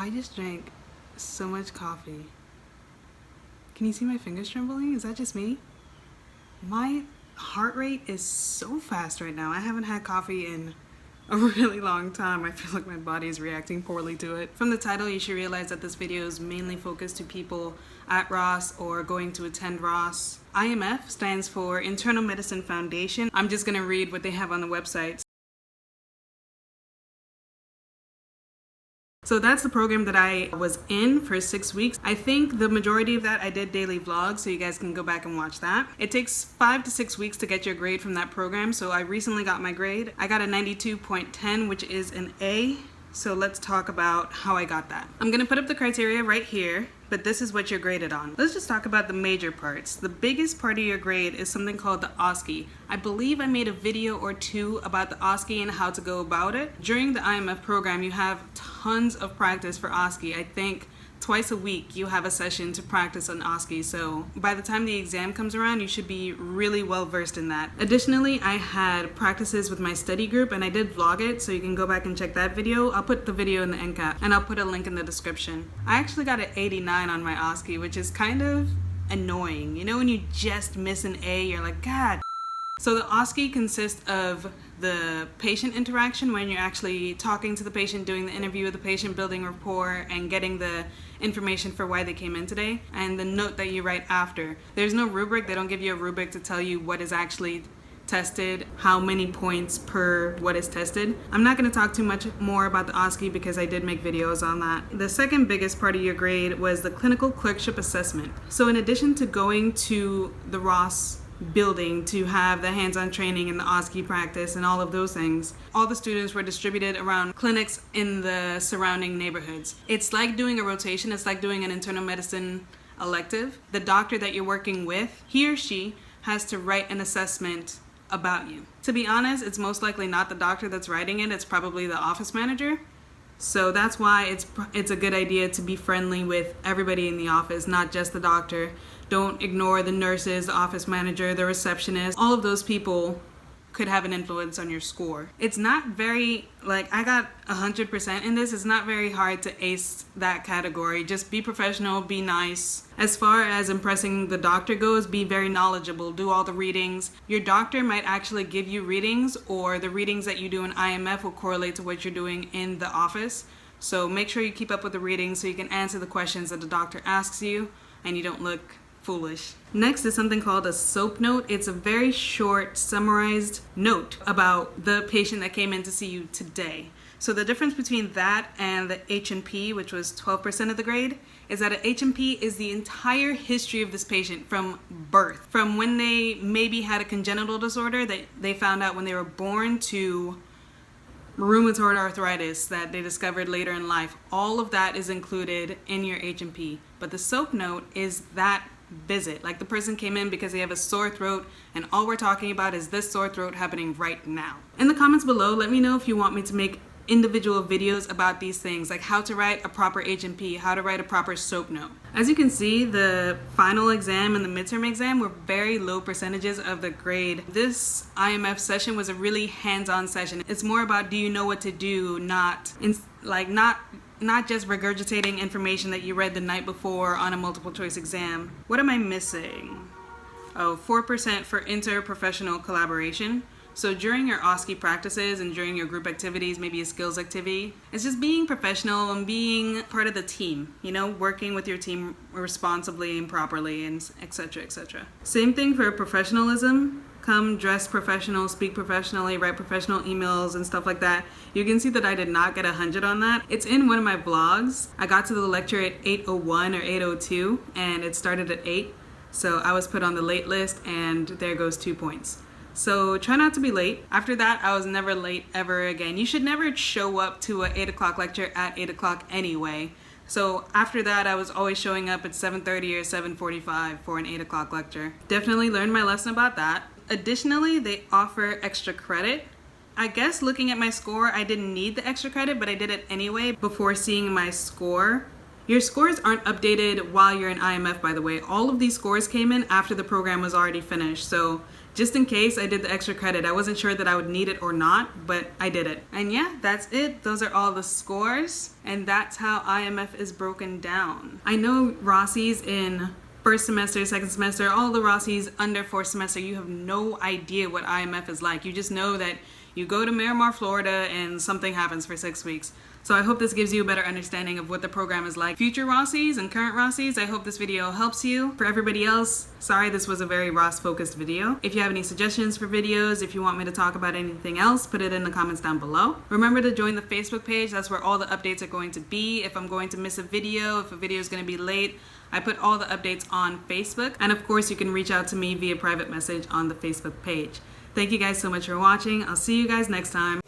I just drank so much coffee. Can you see my fingers trembling? Is that just me? My heart rate is so fast right now. I haven't had coffee in a really long time. I feel like my body is reacting poorly to it. From the title, you should realize that this video is mainly focused to people at Ross or going to attend Ross. IMF stands for Internal Medicine Foundation. I'm just gonna read what they have on the website. So that's the program that I was in for 6 weeks. I think the majority of that I did daily vlogs, so you guys can go back and watch that. It takes 5 to 6 weeks to get your grade from that program, so I recently got my grade. I got a 92.10, which is an A. So let's talk about how I got that. I'm gonna put up the criteria right here, but this is what you're graded on. Let's just talk about the major parts. The biggest part of your grade is something called the OSCE. I believe I made a video or two about the OSCE and how to go about it. During the IMF program, you have tons of practice for OSCE. I think twice a week you have a session to practice on OSCE, so by the time the exam comes around you should be really well versed in that. Additionally, I had practices with my study group and I did vlog it, so you can go back and check that video. I'll put the video in the end cap and I'll put a link in the description. I actually got an 89 on my OSCE, which is kind of annoying. You know when you just miss an A, you're like, God. So the OSCE consists of the patient interaction, when you're actually talking to the patient, doing the interview with the patient, building rapport, and getting the information for why they came in today, and the note that you write after. There's no rubric. They don't give you a rubric to tell you what is actually tested, how many points per what is tested. I'm not going to talk too much more about the OSCE because I did make videos on that. The second biggest part of your grade was the clinical clerkship assessment. So in addition to going to the Ross building to have the hands-on training and the OSCE practice and all of those things, all the students were distributed around clinics in the surrounding neighborhoods. It's like doing a rotation. It's like doing an internal medicine elective. The doctor that you're working with, he or she has to write an assessment about you. To be honest, it's most likely not the doctor that's writing it. It's probably the office manager. So that's why it's a good idea to be friendly with everybody in the office, not just the doctor. Don't ignore the nurses, the office manager, the receptionist. All of those people could have an influence on your score. It's not very, like, I got 100% in this. It's not very hard to ace that category. Just be professional, be nice. As far as impressing the doctor goes, be very knowledgeable, do all the readings. Your doctor might actually give you readings, or the readings that you do in IMF will correlate to what you're doing in the office. So make sure you keep up with the readings so you can answer the questions that the doctor asks you and you don't look foolish. Next is something called a SOAP note. It's a very short, summarized note about the patient that came in to see you today. So the difference between that and the H&P, which was 12% of the grade, is that an H&P is the entire history of this patient from birth, from when they maybe had a congenital disorder that they found out when they were born to rheumatoid arthritis that they discovered later in life. All of that is included in your H&P. But the SOAP note is that visit. Like, the person came in because they have a sore throat and all we're talking about is this sore throat happening right now. In the comments below, let me know if you want me to make individual videos about these things, like how to write a proper H&P, how to write a proper SOAP note. As you can see, the final exam and the midterm exam were very low percentages of the grade. This IMF session was a really hands-on session. It's more about, do you know what to do, not just regurgitating information that you read the night before on a multiple choice exam. What am I missing? Oh, 4% for interprofessional collaboration. So during your OSCE practices and during your group activities, maybe a skills activity, it's just being professional and being part of the team, you know, working with your team responsibly and properly, and etc., etc. Same thing for professionalism. Come dress professional, speak professionally, write professional emails and stuff like that. You can see that I did not get 100 on that. It's in one of my vlogs. I got to the lecture at 8:01 or 8:02 and it started at 8. So I was put on the late list and there goes 2 points. So try not to be late. After that, I was never late ever again. You should never show up to an 8 o'clock lecture at 8 o'clock anyway. So after that, I was always showing up at 7:30 or 7:45 for an 8 o'clock lecture. Definitely learned my lesson about that. Additionally, they offer extra credit. I guess looking at my score, I didn't need the extra credit, but I did it anyway before seeing my score. Your scores aren't updated while you're in IMF, by the way. All of these scores came in after the program was already finished. So Just in case I did the extra credit. I wasn't sure that I would need it or not, but I did it. And yeah, that's it. Those are all the scores. And that's how IMF is broken down. I know Rossi's in first semester, second semester, all the Rossi's under fourth semester, you have no idea what IMF is like. You just know that you go to Miramar, Florida, and something happens for 6 weeks. So I hope this gives you a better understanding of what the program is like. Future Rossi's and current Rossi's, I hope this video helps you. For everybody else, sorry this was a very Ross-focused video. If you have any suggestions for videos, if you want me to talk about anything else, put it in the comments down below. Remember to join the Facebook page. That's where all the updates are going to be. If I'm going to miss a video, if a video is going to be late, I put all the updates on Facebook. And of course, you can reach out to me via private message on the Facebook page. Thank you guys so much for watching. I'll see you guys next time.